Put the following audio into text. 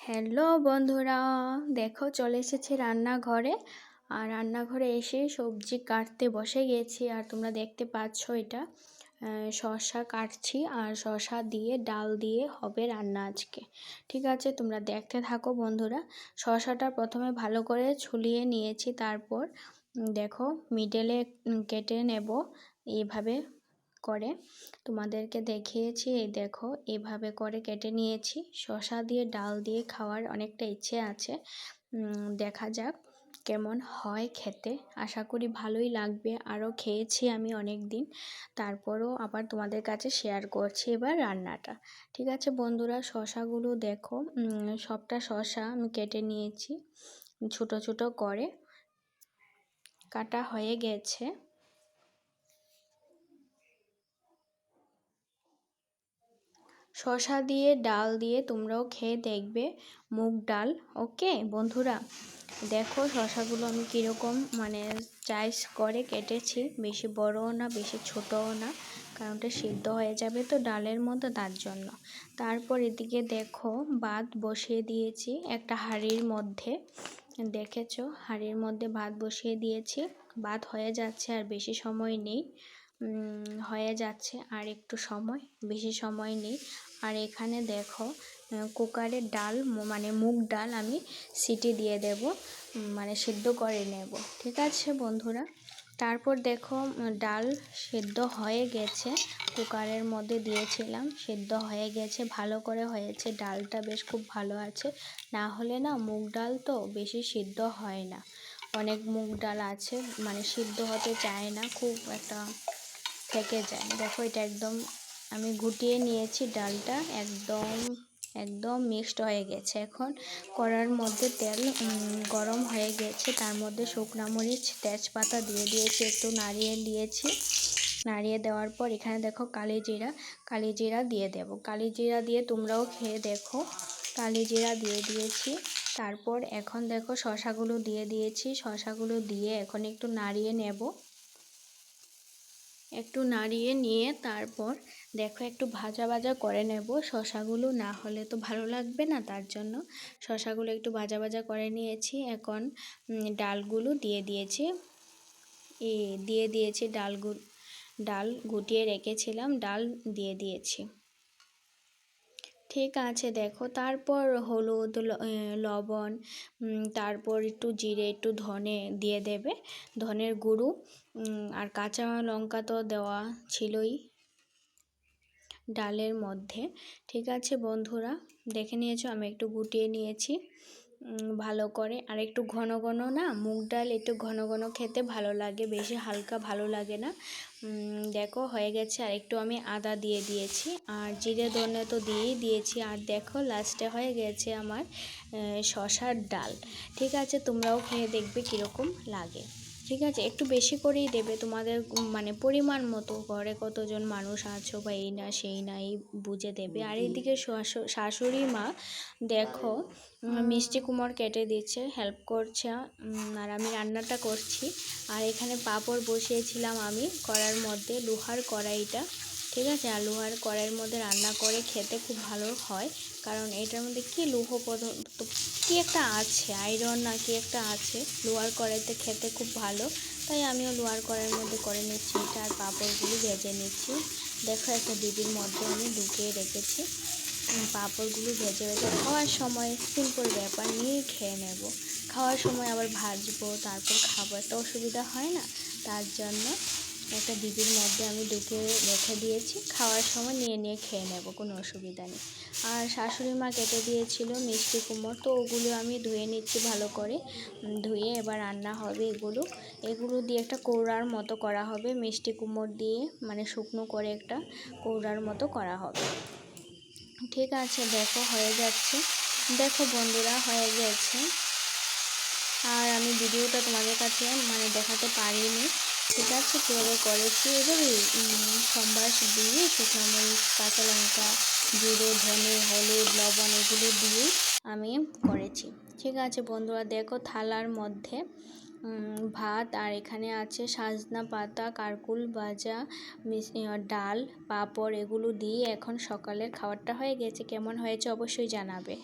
Hello বন্ধুরা, দেখো চলে এসেছি রান্নাঘরে। আর রান্নাঘরে এসে সবজি কাটতে বসে গেছি। আর তোমরা দেখতে পাচ্ছ এটা শসা কাটছি, আর শসা দিয়ে ডাল দিয়ে হবে রান্না আজকে। ঠিক আছে, তোমরা দেখতে থাকো বন্ধুরা। শসাটা প্রথমে ভালো করে ছুলিয়ে নিয়েছি, তারপর দেখো মিডলে কেটে নেব এইভাবে করে। তোমাদেরকে দেখিয়েছি, এই দেখো এভাবে করে কেটে নিয়েছি। শসা দিয়ে ডাল দিয়ে খাওয়ার অনেকটা ইচ্ছে আছে, দেখা যাক কেমন হয় খেতে। আশা করি ভালোই লাগবে, আরও খেয়েছি আমি অনেক দিন, তারপরও আবার তোমাদের কাছে শেয়ার করছি এবার রান্নাটা। ঠিক আছে বন্ধুরা, শসাগুলো দেখো, সবটা শসা আমি কেটে নিয়েছি, ছোট ছোট করে কাটা হয়ে গেছে। শসা দিয়ে ডাল দিয়ে তোমরাও খেয়ে দেখবে, মুগ ডাল। ওকে বন্ধুরা, দেখো শসাগুলো আমি কীরকম চাইস করে কেটেছি, বেশি বড়ও না বেশি ছোটও না, কারণ ওটা সিদ্ধ হয়ে যাবে তো ডালের মতো, তার জন্য। তারপর এদিকে দেখো ভাত বসিয়ে দিয়েছি একটা হাঁড়ির মধ্যে। দেখেছো, হাঁড়ির মধ্যে ভাত বসিয়ে দিয়েছি, ভাত হয়ে যাচ্ছে, আর বেশি সময় নেই, হয়ে যাচ্ছে আর একটু সময়, বেশি সময় নেই। আর এখানে দেখো কুকারে ডাল মুগ ডাল আমি সিটি দিয়ে দেব, সিদ্ধ করে নেব। ঠিক আছে বন্ধুরা, তারপর দেখো ডাল সেদ্ধ হয়ে গেছে, কুকারের মধ্যে দিয়েছিলাম, সেদ্ধ হয়ে গেছে, ভালো করে হয়েছে, ডালটা বেশ খুব ভালো আছে। না হলে না মুগ ডাল তো বেশি সিদ্ধ হয় না, অনেক মুগ ডাল আছে সিদ্ধ হতে চায় না, খুব একটা থেকে যায়। দেখো এটা একদম আমি ঘুটিয়ে নিয়েছি, ডালটা একদম মিক্সড হয়ে গেছে। এখন কড়ার মধ্যে তেল গরম হয়ে গেছে, তার মধ্যে শুকনো মরিচ তেজপাতা দিয়ে দিয়েছি, একটু নাড়িয়ে দিয়েছি। নাড়িয়ে দেওয়ার পর এখানে দেখো কালি জিরা দিয়ে দেব। কালি জিরা দিয়ে তোমরাও খেয়ে দেখো, কালি জিরা দিয়ে দিয়েছি। তারপর এখন দেখো শসাগুলো দিয়ে দিয়েছি, শসাগুলো দিয়ে এখন একটু নাড়িয়ে নেব। একটু নাড়িয়ে নিয়ে তারপর দেখো একটু ভাজা ভাজা করে নেব শসাগুলো, না হলে তো ভালো লাগবে না, তার জন্য শসাগুলো একটু ভাজা ভাজা করে নিয়েছি। এখন ডালগুলো দিয়ে দিয়েছি, ডাল গুটিয়ে রেখেছিলাম, ডাল দিয়ে দিয়েছি। ঠিক আছে দেখো, তারপর হলুদ লবণ, তারপর একটু জিরে একটু ধনে দিয়ে দেবে, ধনের গুঁড়ো, আর কাঁচা লঙ্কা তো দেওয়া ছিলই ডালের মধ্যে। ঠিক আছে বন্ধুরা, দেখে নিয়েছো আমি একটু গুটিয়ে নিয়েছি ভালো করে। আর একটু ঘন ঘন না, মুগ ডাল একটু ঘন ঘন খেতে ভালো লাগে, বেশি হালকা ভালো লাগে না। দেখো হয়ে গেছে, আর একটু আমি আদা দিয়ে দিয়েছি, আর জিরে ধনে তো দিয়েই দিয়েছি। আর দেখো লাস্টে হয়ে গেছে আমার শসার ডাল। ঠিক আছে, তোমরাও খেয়ে দেখবে কীরকম লাগে। ঠিক আছে, একটু বেশি করেই দেবে, তোমাদের পরিমাণ মতো, ঘরে কতজন মানুষ আছো বা এই না সেই না এই বুঝে দেবে। আর এইদিকে শাশুড়ি মা দেখো মিষ্টি কুমড় কেটে দিচ্ছে, হেল্প করছে, আর আমি রান্নাটা করছি। আর এখানে পাঁপড় বসিয়েছিলাম আমি কড়ার মধ্যে, লোহার কড়াইটা। ঠিক আছে, আর লোহার কড়াইয়ের মধ্যে রান্না করে খেতে খুব ভালো হয়, কারণ এটার মধ্যে কি লৌহ পদার্থ কি একটা আছে, আয়রন না কি একটা আছে, লোহার কড়াইতে খেতে খুব ভালো, তাই আমিও লোহার কড়াইয়ের মধ্যে করে নিচ্ছি এটা। আর পাঁপড়গুলো ভেজে নিচ্ছি, দেখো একটা ডিবির মধ্যে আমি ঢুকিয়ে রেখেছি, পাঁপড়গুলো ভেজে খাওয়ার সময় সিম্পল ব্যাপার, নিয়েই খেয়ে নেব। খাওয়ার সময় আবার ভাজবো তারপর খাবো, একটা অসুবিধা হয় না, তার জন্য একটা ডিবির মধ্যে আমি ঢুকিয়ে রেখে দিয়েছি, খাওয়ার সময় নিয়ে খেয়ে নেব, কোনো অসুবিধা নেই। আর শাশুড়ি মা কেটে দিয়েছিল মিষ্টি কুমড়, তো ওগুলো আমি ধুয়ে নিচ্ছি ভালো করে, ধুয়ে এবার রান্না হবে এগুলো দিয়ে একটা কৌড়ার মতো করা হবে, মিষ্টি কুমড় দিয়ে শুকনো করে একটা কৌড়ার মতো করা হবে। ঠিক আছে দেখো হয়ে যাচ্ছে, দেখো বন্ধুরা হয়ে গেছে। আর আমি ভিডিওটা তোমাদের কাছে দেখাতে পারিনি, ঠিক আছে, কীভাবে করেছি এভাবেই সম্বাস দিয়ে শুকনো মরিচ কাঁচা লঙ্কা জিরে ধনে হলুদ লবণ এগুলো দিয়ে আমি করেছি। ঠিক আছে বন্ধুরা, দেখো থালার মধ্যে ভাত, আর এখানে আছে সজনা পাতা, কারকুল ভাজা, ডাল, পাঁপড়, এগুলো দিয়ে এখন সকালের খাবারটা হয়ে গেছে। কেমন হয়েছে অবশ্যই জানাবে।